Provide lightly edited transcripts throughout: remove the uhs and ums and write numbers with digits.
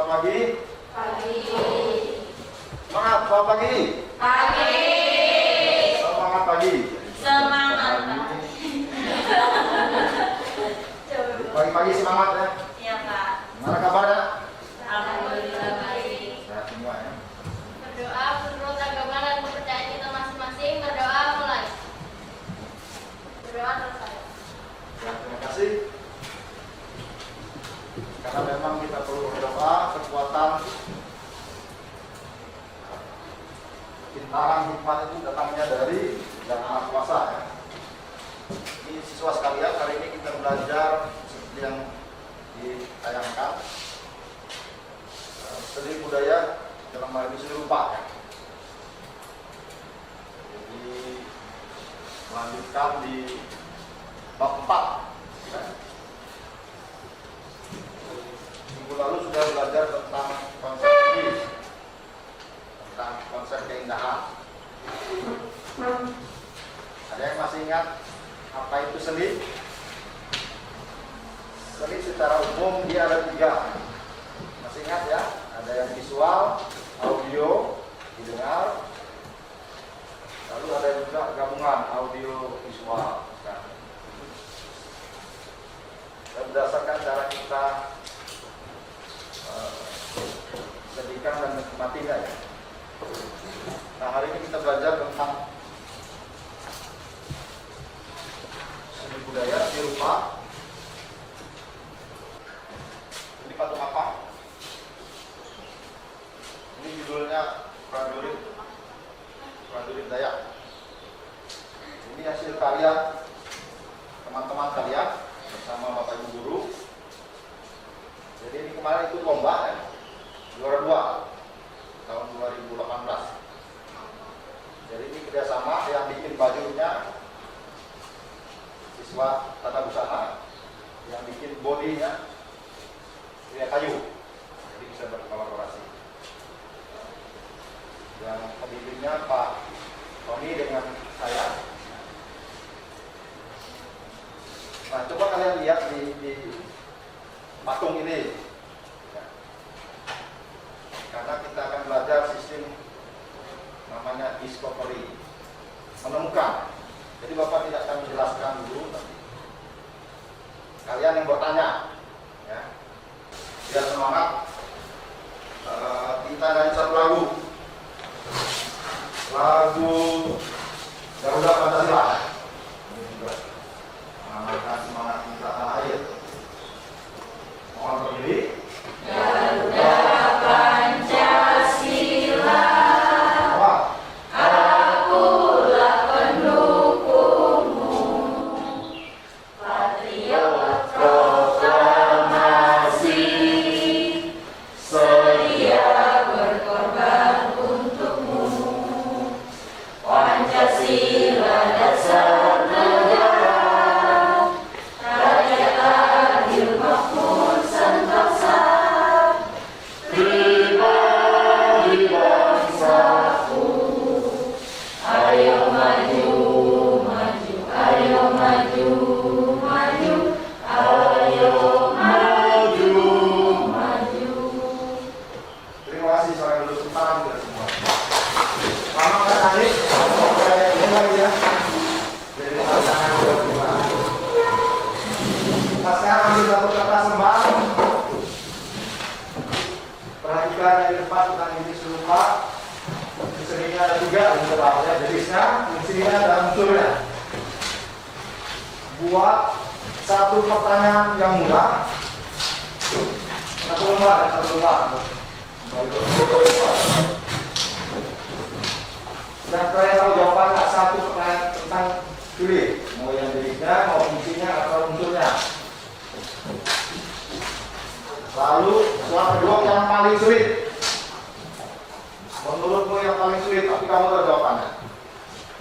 Selamat pagi. Pagi. Semangat, selamat pagi. Pagi. Semangat pagi. Semangat pagi. Pagi-pagi semangat ya. Iya Pak. Gimana kabarnya? Alhamdulillah baik. Sehat semua ya. Berdoa menurut agama dan kepercayaan kita masing-masing. Berdoa mulai. Berdoa selesai. Ya, terima kasih. Karena memang kita perlu berdoa, kekuatan pintaran hikmat itu datangnya dari Yang Maha Kuasa ya. Ini siswa sekalian, kali ini kita belajar seperti yang ditayangkan seni budaya dalam hal ini seni rupa ya. Jadi melanjutkan di bab 4 ya. Minggu lalu sudah belajar tentang konsep ini, tentang konsep keindahan. Ada yang masih ingat apa itu seni? Seni secara umum dia ada 3. Masih ingat ya? Ada yang visual, audio, didengar. Lalu ada juga gabungan audio visual. Nah, dan berdasarkan cara kita sedihkan dan menikmatinya ya. Nah, hari ini kita belajar tentang seni budaya, seni rupa. Ini patung apa? Ini judulnya Prajurit Dayak. Ini hasil karya teman-teman kalian bersama Bapak Ibu guru. Jadi ini kemarin itu lomba ya, juara 2 tahun 2018. Jadi ini kerjasama, yang bikin bajunya siswa tata busana, yang bikin bodinya Tria Kayu. Jadi bisa berkolaborasi. Yang pembimbingnya Pak Tony dengan saya. Nah, coba kalian lihat di patung ini ya. Karena kita akan belajar sistem namanya discovery, menemukan. Jadi Bapak tidak akan menjelaskan dulu, tapi kalian yang bertanya ya. Biar semangat. Kita nyanyi satu lagu Garuda Pancasila. Ini juga mengamalkan semangat kita tanah air. Mohon berdiri. Garuda Pancasila. Wah. Akulah pendukungmu. Patriot proklamasi. Sedia berkorban untukmu. Pancasila dasar negara. Rakyat adil makmur sentosa. Pribadi bangsaku. Ayo maju, maju, ayo maju, maju, ayo maju, maju. Terima kasih saudara dulu sebentar kita semua. Lama kan tadi? Ini lagi ya. Jadi pasangan berdua. Nah, sekarang ambil satu kertas lembar. Perhatikan yang di depan tentang ini serupa. Di sininya ada 3 unsur awalnya. Jenisnya, di sininya ada unsurnya. Buat satu pertanyaan yang mudah. Satu lembar. Dan kalian tahu jawaban satu pertanyaan tentang pilih, mau yang jenisnya, mau fungsinya atau unsurnya. Lalu soal kedua yang paling sulit. Menurutmu yang paling sulit, tapi kamu tahu jawabannya.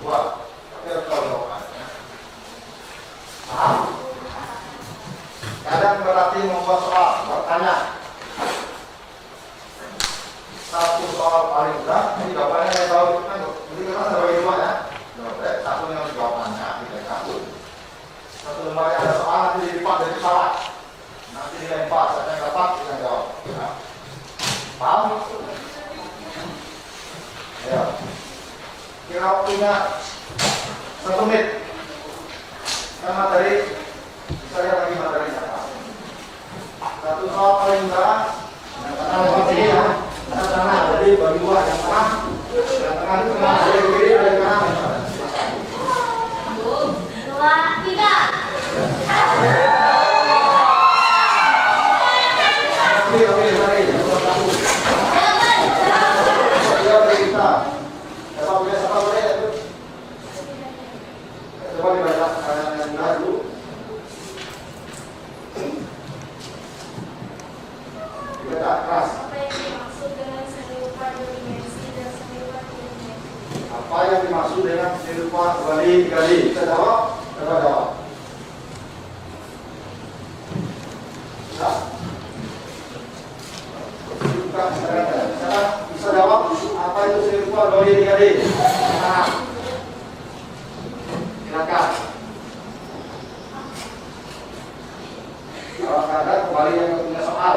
Tapi harus tahu jawabannya. Paham? Kadang berarti membuat soal, bertanya. Satu soal paling mudah, ini jawabannya yang tahu kan, jadi kita ada bagi 2 ya. Satu yang jawabannya, kita kabur. Satu lembar yang ada soal nanti dilipat dari salah, nanti dilempar, saya dapat kita jawab. Ya. waktunya 1 menit. Kan materi, bisa lihat lagi materinya. Satu soal paling mudah. Yang tengah di sini ya. Yang tengah jadi bagi dua, yang tengah itu tengah dari kiri dari kanan. 2, 3. Oke, mari. Ya, kita. Siapa boleh itu? Coba dibaca dulu. Dibaca keras. Apa yang dimaksud dengan seni rupa dua dimensi dan seni rupa tiga dimensi? Apa yang dimaksud dengan seni rupa dua kali? Bisa jawab? Coba jawab. Bisa? Bisa jawab apa itu seni rupa 2D 3D? Nah, silakan. Kalau nggak ada kembali yang punya soal.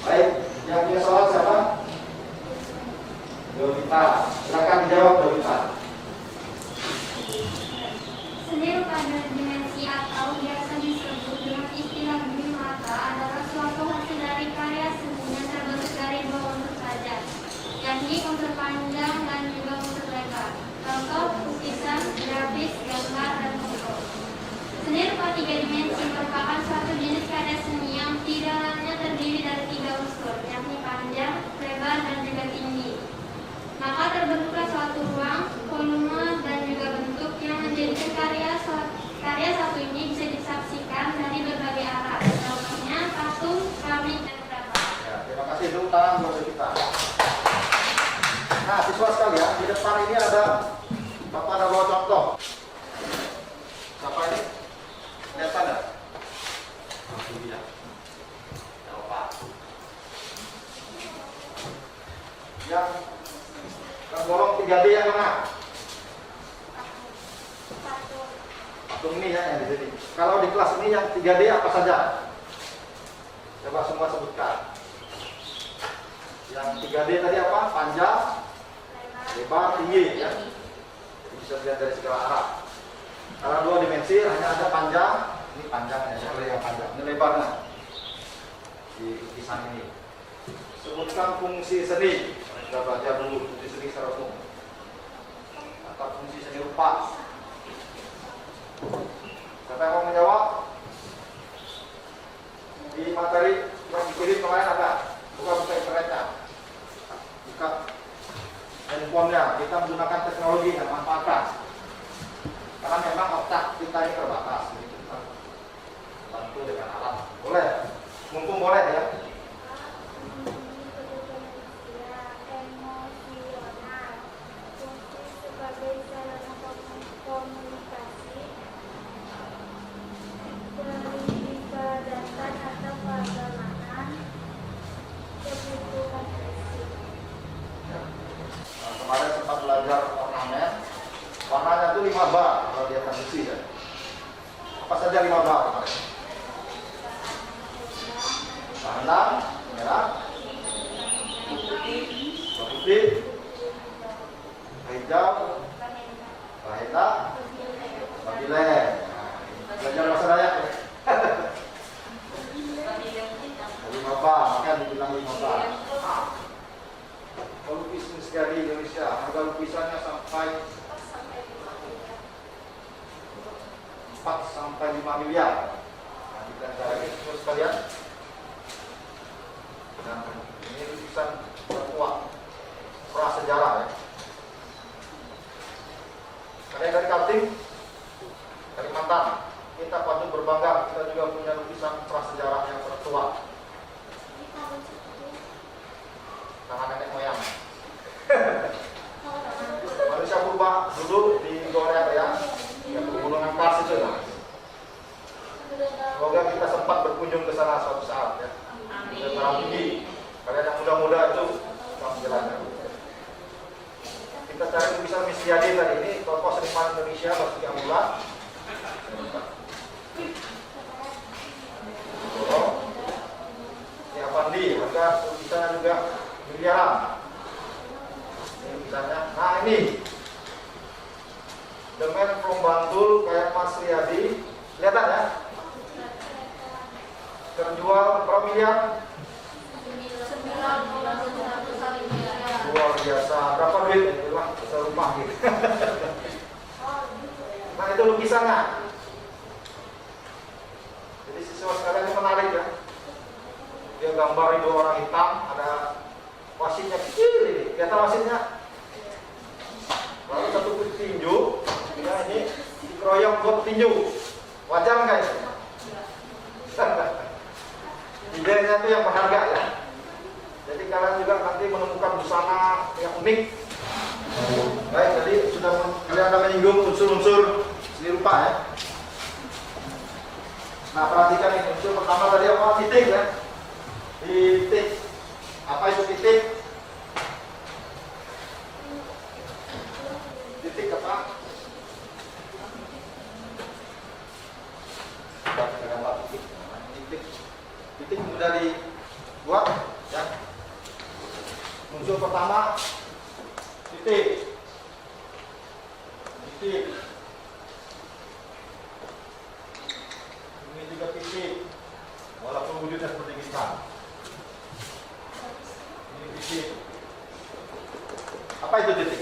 Baik, yang punya soal siapa? Dovita. Silakan dijawab Dovita. Seni rupa dua dimensi atau biasa disebut dengan istilah mata adalah suatu hasil dari karya seni yang terbentuk dari dua unsur saja, yakni unsur panjang dan juga unsur lebar. Contoh lukisan, grafis, gambar, dan foto. Seni rupa tiga dimensi merupakan suatu jenis karya seni yang tidak hanya terdiri dari 3 unsur, yakni panjang, lebar, dan juga tinggi. Maka terbentuklah suatu ruang, volume, dan juga bentuk yang menjadikan karya satu ini bisa disaksikan dari berbagai arah. Contohnya patung, keramik, dan beberapa. Ya, terima kasih. Tepuk tangan buat kita. Nah, siswa sekalian, di depan ini ada Bapak ada bawa contoh. Siapa ini? Lihat tanda. Dia. Bapak. Yang tergolong 3D yang mana? Patung ini ya yang di sini. Kalau di kelas ini yang 3D apa saja? Coba semua sebutkan. Yang 3D tadi apa? Panjang, lebar, tinggi ya. Jadi bisa dilihat dari segala arah. Kalau 2 dimensi hanya ada panjang, ini panjangnya ya, yang panjang. Ini lebarnya di lukisan ini. Sebutkan fungsi seni. Kita baca dulu fungsi seni secara umum. Atau fungsi seni rupa. Siapa yang mau menjawab? Di materi yang dikirim kemarin ada. Buka internetnya. Buka handphonenya. Kita menggunakan teknologi yang manfaatkan. Karena memang otak kita ini terbatas. Jadi kita bantu dengan alat. Boleh? Mumpung boleh ya. Kemarin sempat belajar ornamen. Warnanya itu 5 bar kalau dia akan besi ya. Apa saja 5 bar kemarin? Hitam, merah, putih, hijau, bahita, babilen. Belajar bahasa Dayak ya. 5 bar, maka dibilang 5 bar. Pelukis sekali Indonesia, harga lukisannya sampai 4 sampai 5 miliar. Nah, kita cari terus sekalian. Nah, ini lukisan terkuat prasejarah ya. Ada yang dari Kaltim, Kalimantan. Kita patut berbangga, kita juga punya lukisan prasejarah yang tertua. Tangan nenek moyang. Manusia purba dulu di Korea ya, yang pegunungan Kars itu ya. Semoga kita sempat berkunjung ke sana suatu saat ya. Amin. Tinggi. Kalian yang muda-muda itu akan menjalankan. Kita cari lukisan Miss Yadi tadi ini, tokoh seniman Indonesia Basuki Amula. Ini Avandi, harga lukisannya juga miliaran. Terjual berapa miliar? 9,1 miliar. Luar biasa. Berapa duit? Itulah serumah gitu. Nah itu lukisannya. Jadi siswa sekalian ini menarik ya. Dia gambar dua orang hitam, ada wasitnya kecil ini. Kelihatan wasitnya. Lalu satu petinju, ya ini dikeroyok buat petinju. Wajar nggak itu? Idenya itu yang berharga ya. Jadi kalian juga nanti menemukan busana yang unik. Baik, jadi sudah kalian akan menyinggung unsur-unsur seni rupa ya. Nah perhatikan ini unsur pertama tadi apa? Titik ya. Titik. Apa itu titik? Titik apa? Titik mudah dibuat ya. Unsur pertama titik. Titik. Ini juga titik. Walaupun wujudnya seperti bintang. Ini titik. Apa itu titik?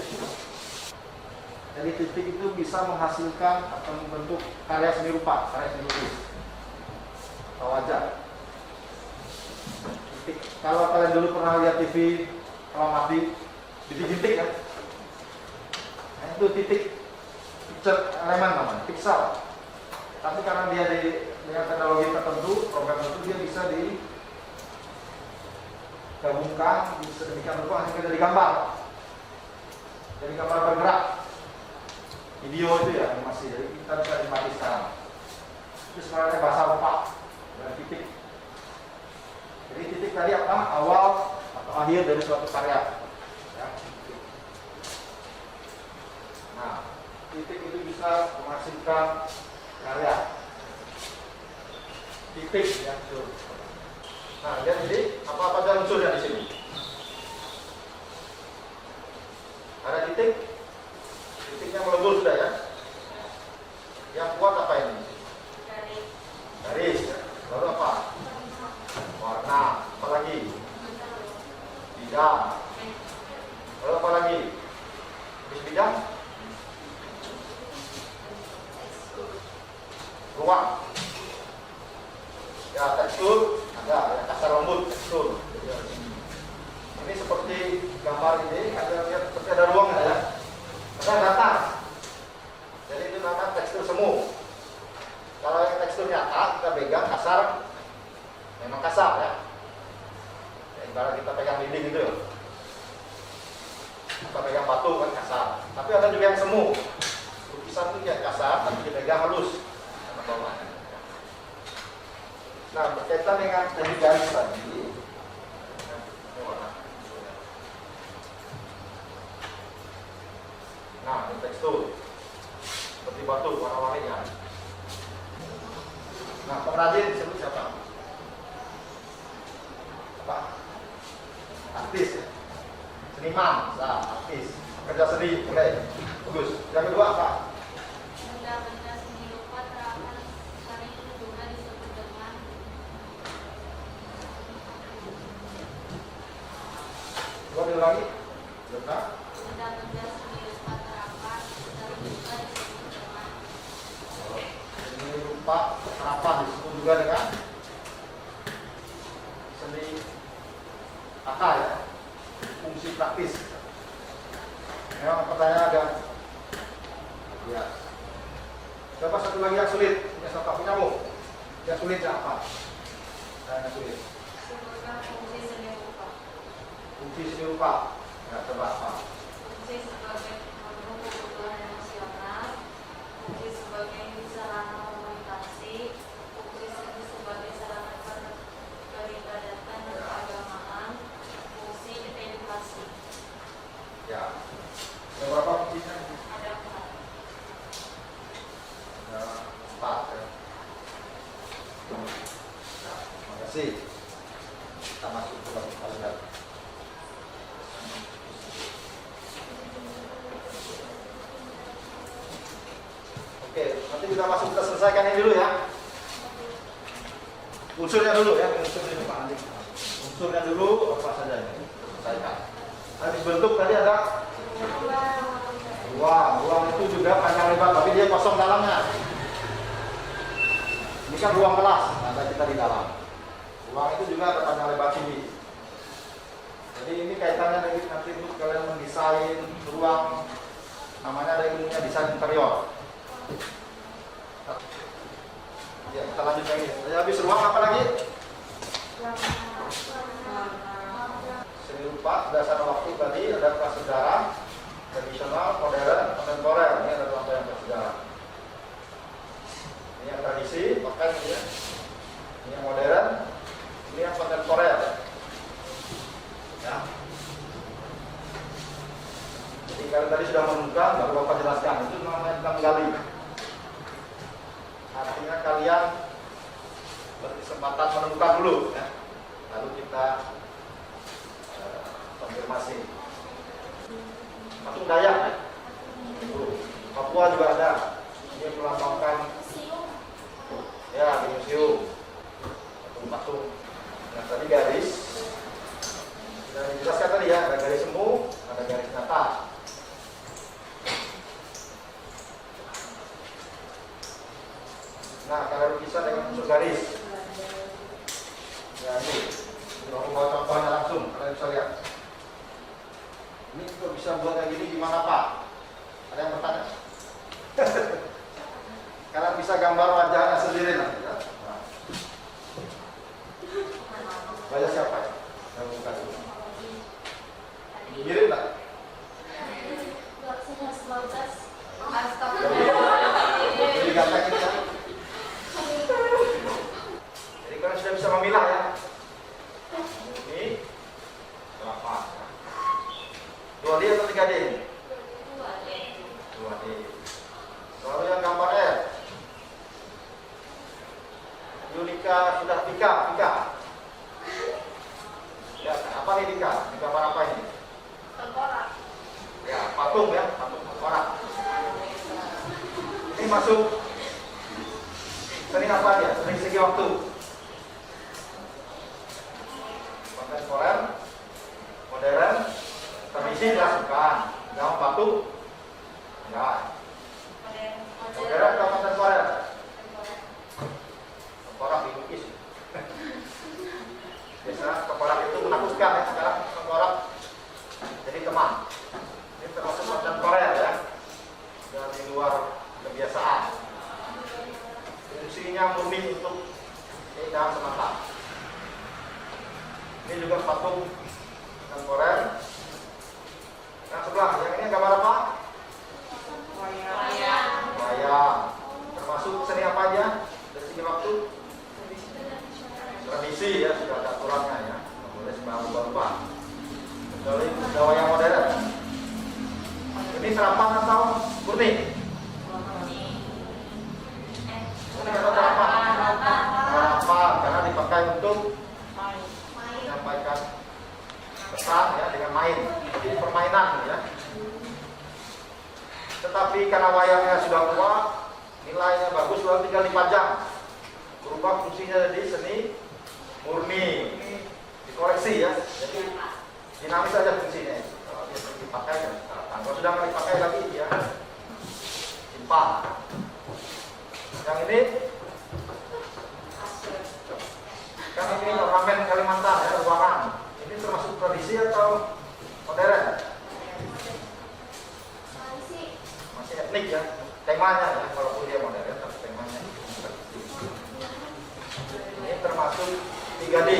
Jadi titik itu bisa menghasilkan atau membentuk karya seni rupa, karya seni lukis. Tahu aja. Titik. Kalau kalian dulu pernah lihat TV amati, titik-titik kan? Nah, itu titik picture elemen namanya, pixel. Tapi karena dia dengan teknologi tertentu, program tertentu dia bisa digabungkan, bisa demikian rupa hingga jadi gambar. Jadi gambar bergerak. Video itu ya animasi, jadi kita bisa nikmati sekarang. Itu sebenarnya bahasa rupa dan titik. Jadi titik tadi apa? Awal atau akhir dari suatu karya. Ya, titik. Nah, titik itu bisa menghasilkan karya. Titik ya, unsur. Nah, lihat jadi apa saja unsurnya di sini. Ada titik. Titiknya melebur sudah ya. Yang kuat apa ini? Garis. Ya. Lalu apa? Warna. Apa lagi? Bidang. Lalu apa lagi? Bidang. Ruang. Ya tekstur. Ada ya, kasar lembut tekstur. Ini seperti gambar ini. Ada seperti ada ruang ya. Ada datar. Jadi itu namanya tekstur semu. Kalau yang tekstur nyata kita pegang kasar, memang kasar ya. Ibarat kita pegang dinding gitu ya. Kita pegang batu kan kasar. Tapi ada juga yang semu. Lukisan itu yang kasar, tapi dipegang halus. Nah berkaitan dengan teknik garis tadi. Nah, ini tekstur seperti batu warna-warninya. Nah, pengrajin disebut siapa? Apa? Artis ya? Seniman, nah, artis. Kerja seni, boleh. Bagus. Yang kedua apa? Benda-benda seni rupa terapan karena itu juga disebut dengan Coba diulangi. Benar. benda-benda seni rupa terapan dan juga disebut dengan Seni rupa terapan disebut juga dengan seni tata ya, fungsi praktis. Memang pertanyaan agak ya. Coba satu lagi yang sulit, punya siapa? Punyamu? Yang sulit apa? Yang sulit. sebutkan fungsi seni rupa. Fungsi seni rupa. Ya, coba apa? Fungsi sebagai pemenuh kebutuhan emosional, fungsi sebagai sarana komunikasi, fungsi seni sebagai sarana peribadatan dan keagamaan, fungsi edukasi. Ya. Ada berapa fungsinya? Ada 4. Ada 4 ya. Nah, terima kasih. Kita masuk ke dalam kalian. Oke, nanti kita masuk, kita selesaikan ini dulu ya. Unsurnya dulu ya, unsurnya Pak Andi. Unsurnya dulu apa saja ini? Selesaikan. Habis bentuk tadi ada ruang. Ruang itu juga panjang lebar, tapi dia kosong dalamnya. Ini kan ruang kelas, ada kita di dalam. Ruang itu juga ada panjang lebar tinggi. Jadi ini kaitannya dengan nanti untuk kalian mendesain ruang, namanya ada ilmunya desain interior. Ya, kita lanjut lagi. Habis ruang apa lagi? Seni rupa, berdasarkan waktu tadi ada prasejarah, tradisional, modern, kontemporer. Ini ada contoh yang prasejarah. Ini yang tradisi, pakai ya. Ini yang modern, ini yang kontemporer. Ya. Jadi kalian tadi sudah menemukan, baru Bapak jelaskan. Itu namanya kita menggali. Artinya kalian berkesempatan menemukan dulu, ya. Lalu kita konfirmasi. Patung Dayak, ya. Papua juga ada. Ini melambangkan, ya, di museum. Patung-patung. Nah, tadi garis. Sudah dijelaskan tadi ya, ada garis semu, ada garis nyata. Nah, kalau bisa dengan unsur garis. Ya, ini aku bawa contohnya langsung, kalian bisa lihat. Ini kok bisa buat kayak gini gimana Pak? Ada yang bertanya? Kalian bisa gambar wajahnya sendiri nanti ya. Nah. Wajah siapa ya? Saya buka dulu. Mirip tak? Jadi gampang ini ya. Jadi kalian sudah bisa memilah ya. Ini berapa? 2D atau 3D? 2D. Lalu yang gambar F. Yulika sudah Pika. Ya, apa ini Pika? Ini gambar apa ini? Tengkorak. Ya, patung ya, patung tengkorak. Ini masuk seni apa dia? Seni segi waktu. Kontemporer, modern, tradisi dilakukan. Dalam batu, enggak. Modern atau kontemporer? Tengkorak dilukis. Biasanya tengkorak itu menakutkan ya, sekarang tengkorak jadi teman. Ini termasuk kontemporer ya, dari luar kebiasaan. Fungsinya murni untuk keindahan semata. Ini juga patung kontemporer. Yang sebelah, yang ini gambar apa? Wayang. Termasuk seni apa aja? Dari segi waktu? Tradisi ya, sudah ada aturannya ya. Tidak boleh sembarang ubah-ubah. Kecuali wayang modern. Ini serapan atau murni? Ini kata serapan. Serapan karena dipakai untuk menyampaikan pesan ya dengan main. Jadi permainan ya. Tetapi karena wayangnya sudah tua, nilainya bagus, lalu tinggal dipajang. Berubah fungsinya jadi seni murni. Dikoreksi ya. Jadi dinamis saja fungsinya. Kalau dia dipakai ya, kalau sudah nggak dipakai lagi ya simpan. Yang ini kan ini ornamen Kalimantan ya, ruangan. Ini termasuk tradisi atau modern? Masih etnik ya, temanya ya, walaupun dia modern tapi temanya ini termasuk 3D.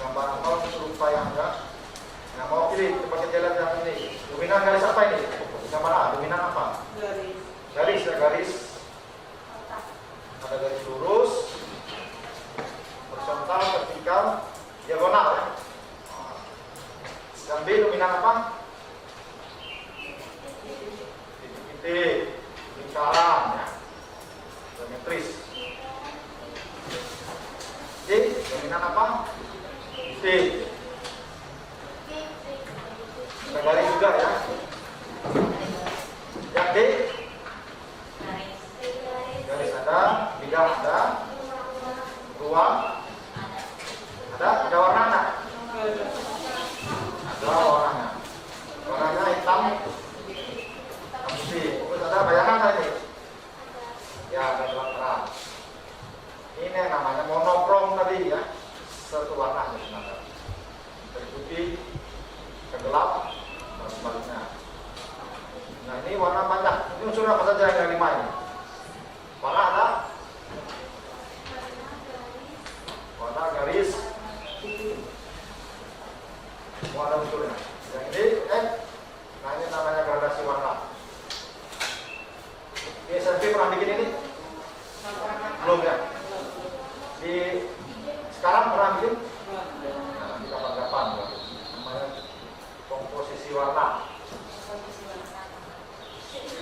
Gambar nol serupa yang enggak. Nah, mau pilih sebagai jalan yang ini. Dominan garis apa ini? Gambar A, dominan apa? Garis ya, garis. Ada garis lurus, horizontal, vertikal, diagonal ya. Dan B dominan apa? Titik, lingkaran ya. Geometris. D dominan apa? Titik. Ada garis juga ya. Yang D garis ada, bidang ada, Uang? Ada warnanya? Ada warnanya. Warnanya hitam putih. Terus ada bayangan tadi? Ya, ada gelap terang. Ini yang namanya monokrom tadi ya. Satu warna sebenarnya. Dari putih ke gelap dan sebaliknya. Nah, ini warna banyak. Ini unsur apa saja yang 5 ini? Warna ada? Warna garis. Semua ada unsurnya. Yang ini, nah ini namanya gradasi warna. Ini SMP pernah bikin ini? Belum ya? Di sekarang pernah bikin? Nah, di kapan-kapan namanya komposisi warna.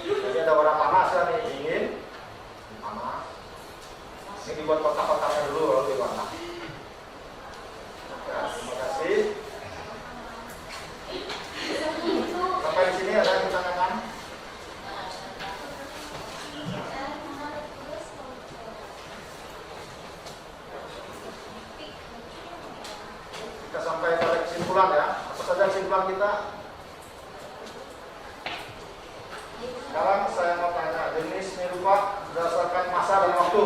Jadi ada warna panas kan nih, dingin, panas. Ini dibuat kotak-kotaknya dulu lalu diwarna. Ya, terima kasih. Sampai di sini ada yang ditanyakan? Kita sampai pada kesimpulan ya. Apa saja kesimpulan kita? Sekarang saya mau tanya jenis nirupa berdasarkan masa dan waktu.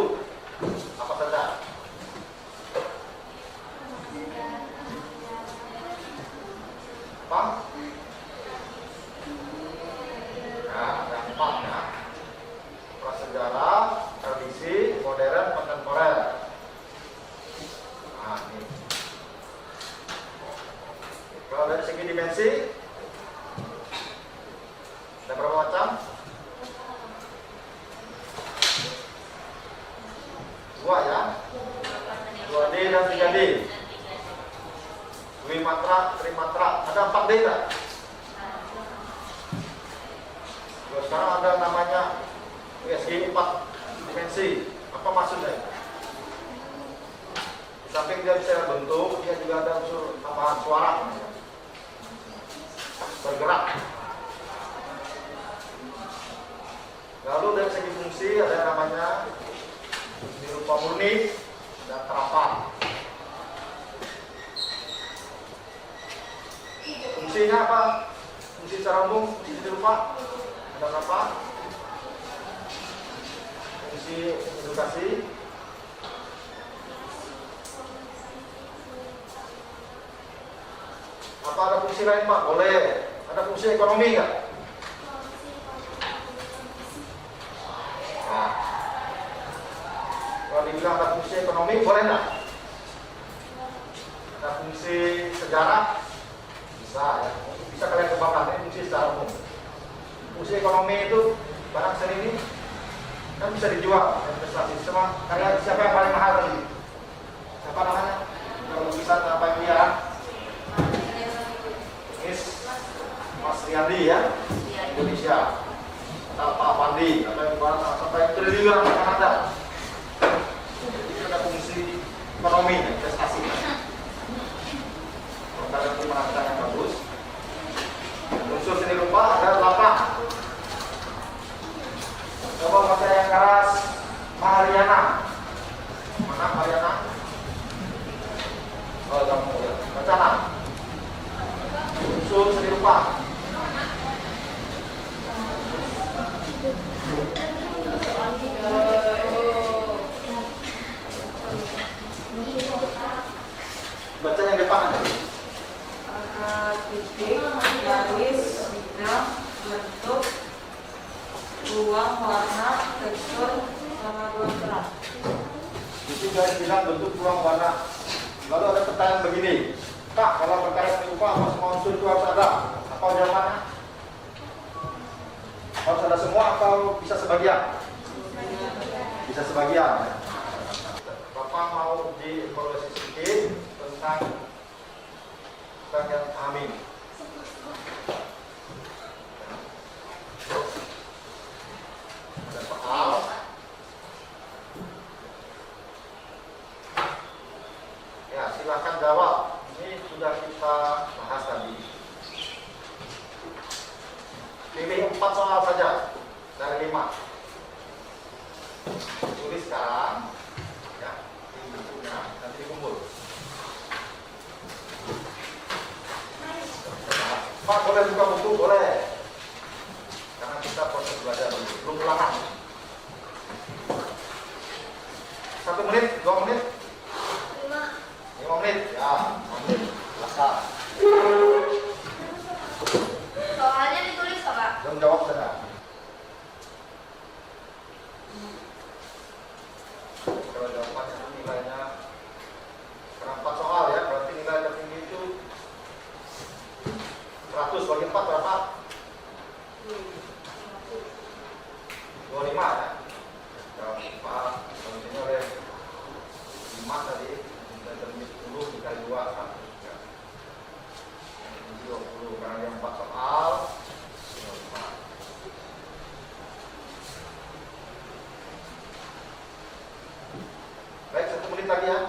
Apa saja? Apa? Nah, ada 4 ya. Prasejarah, tradisi, modern, kontemporer. Nah, ini. Kalau dari segi dimensi, ada berapa macam? 2 ya. 2D dan 3D. Dwimatra, trimatra. Ada 4D tak? Terus sekarang ada namanya USG 4 dimensi. Apa maksudnya? Di samping dia bisa bentuk, dia juga ada unsur tambahan suara. Bergerak. Lalu dari segi fungsi ada yang namanya nirupa murni dan terapan. Fungsinya apa? Fungsi secara umum, fungsi nirupa ada berapa? Fungsi edukasi, apa ada fungsi lain Pak? Boleh. Ada fungsi ekonomi nggak? Nah, kalau dibilang ada fungsi ekonomi, boleh nggak? Ada fungsi sejarah, bisa ya. Bisa kalian kembangkan, ini fungsi secara umum. Fungsi ekonomi itu barang seni ini kan bisa dijual, investasi. Semua karya siapa yang paling mahal tadi? Siapa namanya? Kalau lukisan apa yang dia? Mas Riyandi ya, Indonesia. Atau Pak Pandi, atau yang sampai triliunan akan ada. Jadi itu ada fungsi ekonomi, investasi. Kalau kalian pemerhatian yang bagus. Unsur seni rupa ada 8. Coba baca yang keras, Mariana. Mana Mariana? Oh, kamu ya. Baca nah. Unsur seni rupa. Baca yang depan aja. Titik, garis, bidang, bentuk, ruang, warna, tekstur, sama ruang terang. Itu garis bidang, bentuk, ruang, warna. Lalu ada pertanyaan begini, Pak, kalau berkait seni rupa apa semua unsur itu harus ada? Apa jawabannya? Harus ada semua atau bisa sebagian? Bisa sebagian. Bapak mau dievaluasi sedikit tentang bagian amin. Ada soal. Ya, silakan jawab. Ini sudah kita bahas tadi. Pilih 4 soal saja dari 5. Tulis sekarang, ya, di bukunya. Pak boleh buka buku? Boleh. Karena kita proses belajar dulu, belum ulangan. 1 menit, 2 menit, 5 menit, ya, 5 menit, selesai. Soalnya ditulis Pak. Belum jawab saja. Kalau jawabannya nilainya karena 4 soal ya, berarti nilai tertinggi itu 100 bagi 4 berapa? 25 ya. Kalau 4 ini oleh 5 tadi, nilai tertinggi 10 dikali 2 1. 20 karena dia 4 soal. Baik, 1 menit lagi ya.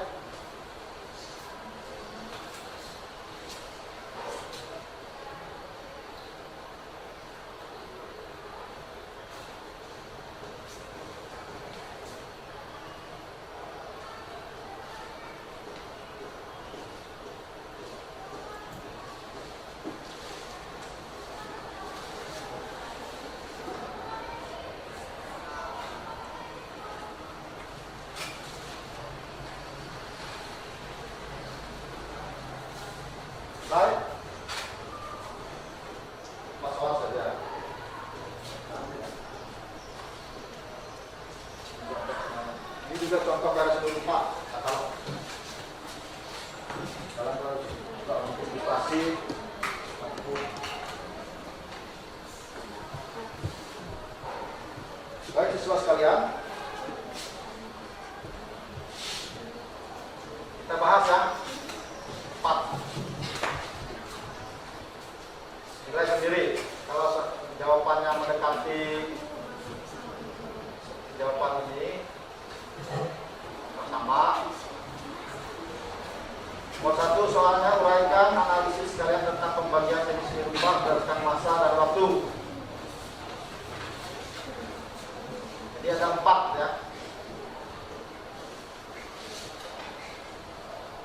Baik. 4 soal saja. Ini juga contoh garis lupa katalog. Dalam untuk ilustrasi. Baik siswa sekalian, kita bahas ya 4 nilai sendiri. Kalau jawabannya mendekati jawaban ini sama. Nomor 1 soalnya uraikan analisis kalian tentang pembagian jenis rumah berdasarkan masa dan waktu. Jadi ada 4 ya.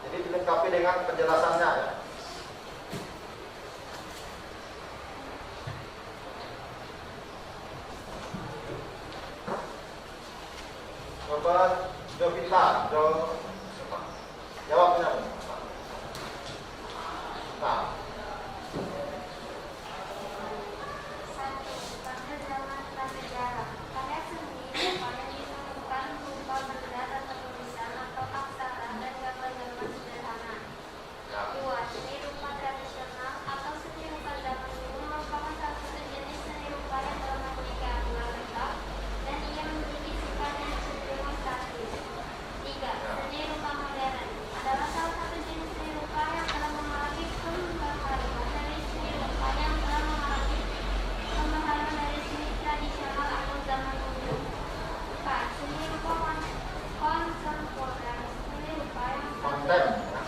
Jadi dilengkapi dengan penjelasannya ya. Coba Jovita, jawabnya apa? Nah, 1. Pada zaman prasejarah, karya seni paling ditemukan berupa benda atau tulisan atau aksara dan gambar-gambar sederhana. 2. Seni rupa tradisional atau seni rupa zaman dulu merupakan salah satu jenis seni rupa yang telah memiliki aturan lengkap dan ia memiliki sifat yang cenderung statis. 3. Seni rupa modern adalah salah satu jenis seni rupa yang telah mengalami pembaharuan dari seni rupa yang telah mengalami pembaharuan dari seni tradisional atau zaman dulu. 4. Seni rupa kontemporer seni rupa yang konten ya.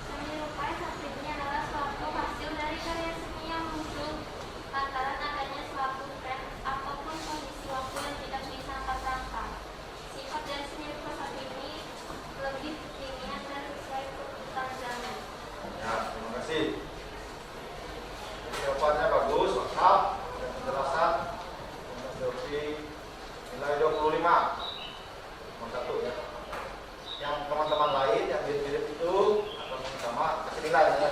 Seni rupa yang satunya adalah suatu hasil dari karya seni yang muncul lantaran adanya suatu tren ataupun kondisi waktu yang tidak bisa angkat rangka. Sifat dari seni rupa satu ini lebih kekinian dan sesuai kebutuhan zaman. Ya, terima kasih. Jawabannya bagus, lengkap, dan penjelasan. Untuk nilai 25. Nomor 1 ya. Yang teman-teman lain yang mirip-mirip itu atau sama kasih nilai ya.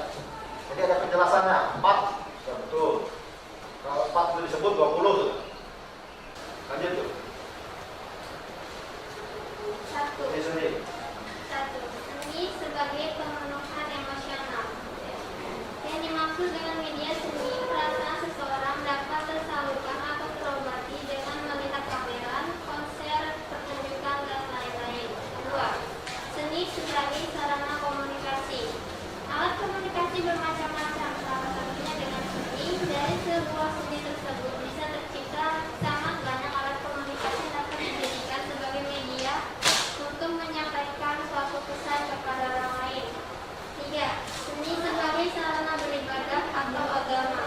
Jadi ada penjelasannya 4 sudah betul. Kalau 4 itu disebut 20 sudah. Lanjut tuh. 1. Ini sendiri. 1. Seni sebagai pemenuhan emosional. Yang dimaksud dengan media seni, perasaan seseorang dapat tersalurkan atau terobati dengan melihat pameran, konser, pertunjukan, dan lain-lain. 2. Seni sebagai sarana komunikasi. Alat komunikasi bermacam-macam, salah satunya dengan seni. Dari sebuah seni tersebut bisa tercipta sangat banyak alat komunikasi yang dapat dijadikan sebagai media untuk menyampaikan suatu pesan kepada orang lain. 3. Seni sebagai sarana beribadah atau agama.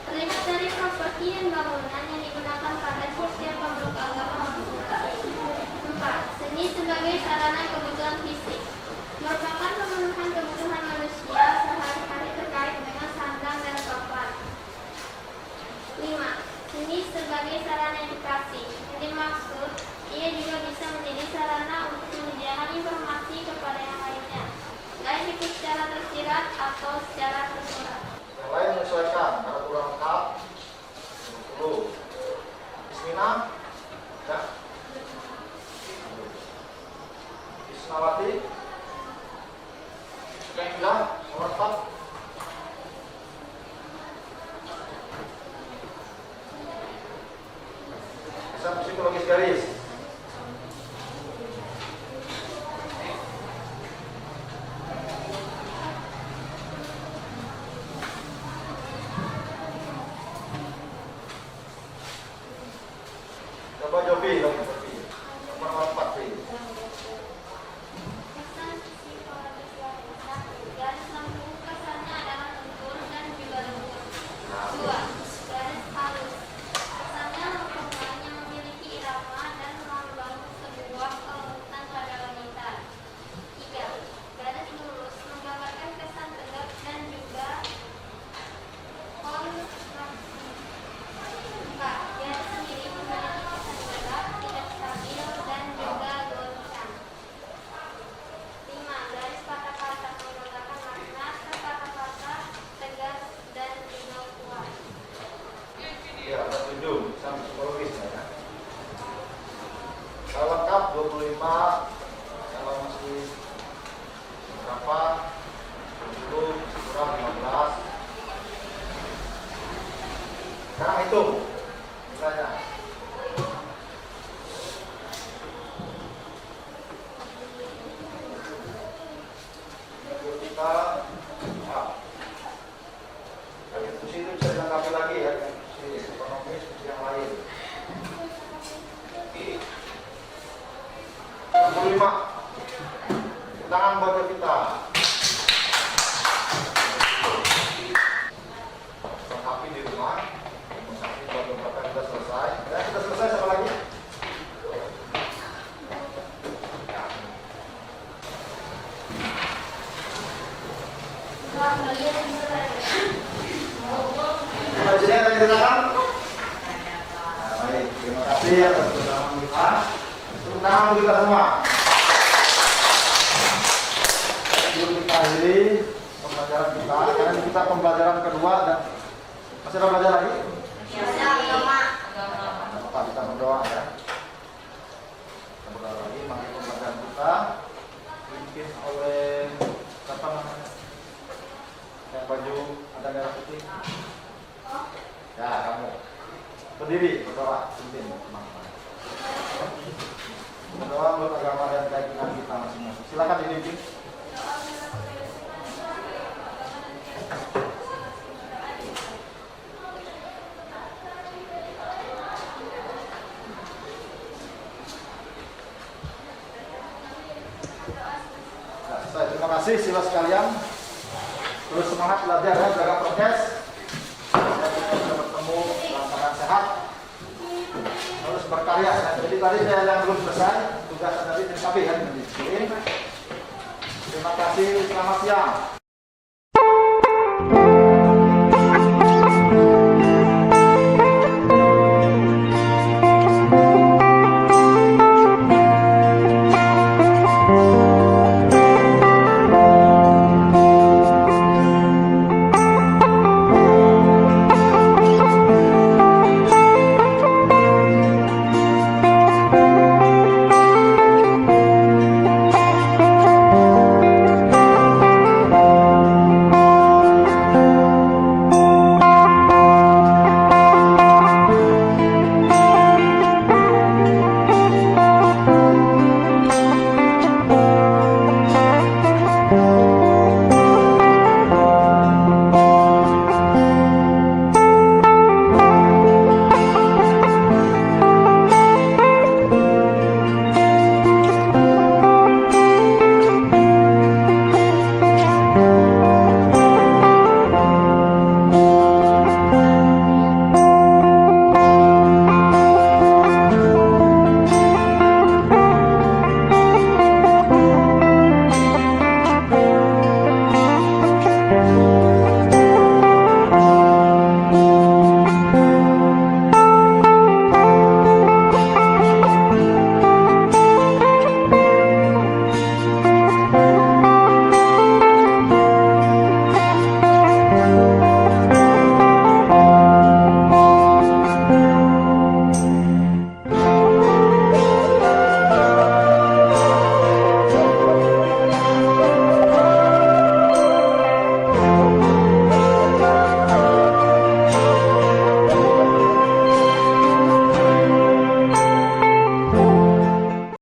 Terlihat dari properti dan bangunan yang digunakan pada setiap pemeluk agama masing-masing. 4. Seni sebagai sarana kebutuhan fisik. Merupakan pemenuhan kebutuhan manusia sehari-hari terkait dengan atau secara tersurat. Yang lain menyesuaikan karena kurang lengkap 20. Ismina, ya. Isnawati, ya, nomor 4. Bisa psikologis garis. Coba Jovi, nomor 4 sih. Kesan psikologis wanita, garis lambung kesannya adalah lentur dan juga lembut. 2. Garis halus. Kesannya lengkungan yang memiliki irama dan membangun sebuah kelembutan pada wanita. 3. Garis lurus menggambarkan kesan tegap dan juga kontraksi. 4. Garis sendiri memiliki kesan gelap, tidak stabil dan juga goncang. 5. Garis patah-patah menggunakan makna kata-kata tegas dan juga kuat. Ya, ada 7. Sama psikologis ya. Kalau lengkap 25. Kalau masih berapa? 20, kurang 15. Sekarang hitung. Misalnya. Kita fungsi itu bisa dilengkapi lagi ya, fungsi ekonomis, fungsi yang lain. 25. Tangan buat kita. Lengkapi di rumah. Lengkapi buat beberapa kita selesai. Ya, kita selesai sama lagi. Jadi ada yang ditanyakan? Baik, terima kasih atas pertemuan kita. Tepuk tangan kita semua. Sebelum kita akhiri pembelajaran kita, karena ini kita pembelajaran kedua dan masih ada belajar lagi? Maka kita berdoa ya. Kita berdoa lagi, maka pembelajaran kita dipimpin oleh siapa namanya? Yang baju ada merah putih. Ya, kamu berdiri berdoa, pimpin teman-teman. Berdoa menurut agama dan keyakinan kita masing-masing. Silakan dipimpin. Nah, selesai. Terima kasih sila sekalian. Terus semangat belajar ya, jaga prokes. Kita bertemu dalam keadaan sehat. Terus berkarya. Nah, jadi tadi saya yang belum selesai tugas tadi dilengkapi kan. Terima kasih. Selamat siang.